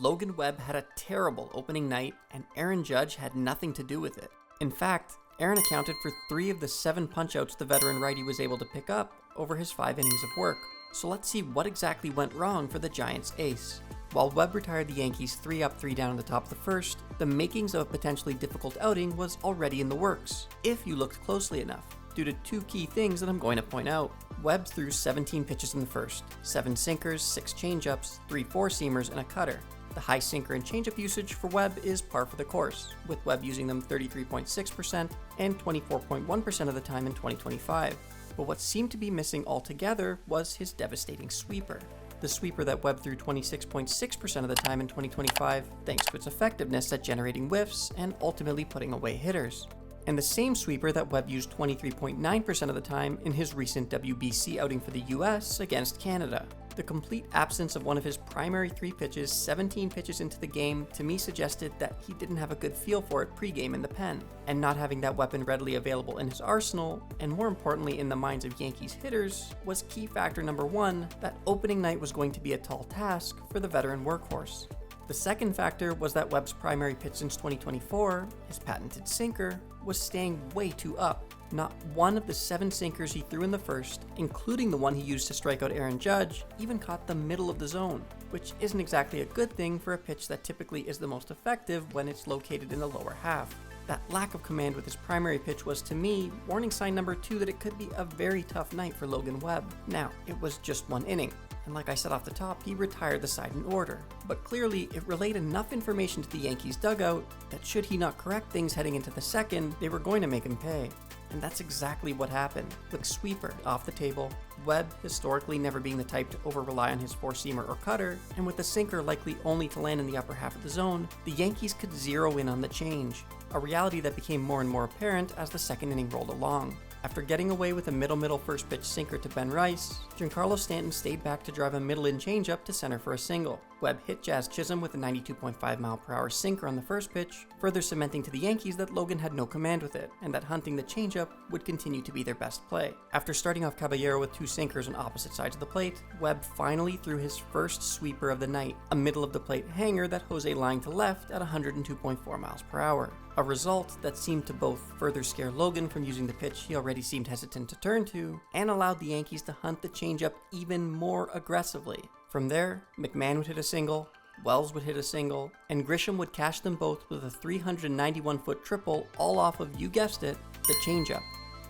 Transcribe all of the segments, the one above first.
Logan Webb had a terrible opening night, and Aaron Judge had nothing to do with it. In fact, Aaron accounted for 3 of the 7 punch-outs the veteran righty was able to pick up over his 5 innings of work. So let's see what exactly went wrong for the Giants' ace. While Webb retired the Yankees 3 up, 3 down in the top of the first, the makings of a potentially difficult outing was already in the works, if you looked closely enough, due to 2 key things that I'm going to point out. Webb threw 17 pitches in the first, 7 sinkers, 6 changeups, 3 four-seamers, and a cutter. The high sinker and changeup usage for Webb is par for the course, with Webb using them 33.6% and 24.1% of the time in 2025. But what seemed to be missing altogether was his devastating sweeper. The sweeper that Webb threw 26.6% of the time in 2025, thanks to its effectiveness at generating whiffs and ultimately putting away hitters. And the same sweeper that Webb used 23.9% of the time in his recent WBC outing for the US against Canada. The complete absence of one of his primary 3 pitches 17 pitches into the game to me suggested that he didn't have a good feel for it pre-game in the pen, and not having that weapon readily available in his arsenal, and more importantly in the minds of Yankees hitters, was key factor number 1 that opening night was going to be a tall task for the veteran workhorse. The second factor was that Webb's primary pitch since 2024, his patented sinker, was staying way too up. Not one of the 7 sinkers he threw in the first, including the one he used to strike out Aaron Judge, even caught the middle of the zone, which isn't exactly a good thing for a pitch that typically is the most effective when it's located in the lower half. That lack of command with his primary pitch was, to me, warning sign number 2 that it could be a very tough night for Logan Webb. Now, it was just 1 inning, and like I said off the top, he retired the side in order. But clearly, it relayed enough information to the Yankees dugout that should he not correct things heading into the second, they were going to make him pay. And that's exactly what happened. With sweeper off the table, Webb historically never being the type to over-rely on his four-seamer or cutter, and with the sinker likely only to land in the upper half of the zone, the Yankees could zero in on the change, a reality that became more and more apparent as the second inning rolled along. After getting away with a middle first pitch sinker to Ben Rice, Giancarlo Stanton stayed back to drive a middle-in changeup to center for a single. Webb hit Jazz Chisholm with a 92.5 mph sinker on the first pitch, further cementing to the Yankees that Logan had no command with it, and that hunting the changeup would continue to be their best play. After starting off Caballero with 2 sinkers on opposite sides of the plate, Webb finally threw his first sweeper of the night, a middle-of-the-plate hanger that Jose lined to left at 102.4 mph. A result that seemed to both further scare Logan from using the pitch he already seemed hesitant to turn to, and allowed the Yankees to hunt the changeup even more aggressively. From there, McMahon would hit a single, Wells would hit a single, and Grisham would cash them both with a 391-foot triple, all off of, you guessed it, the changeup.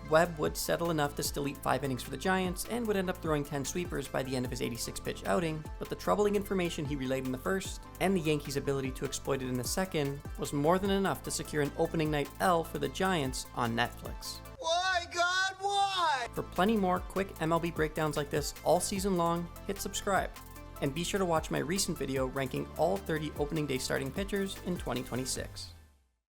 Webb would settle enough to still eat 5 innings for the Giants and would end up throwing 10 sweepers by the end of his 86-pitch outing, but the troubling information he relayed in the first, and the Yankees' ability to exploit it in the second, was more than enough to secure an opening night L for the Giants on Netflix. Why, God, why? For plenty more quick MLB breakdowns like this all season long, hit subscribe. And be sure to watch my recent video ranking all 30 opening day starting pitchers in 2026.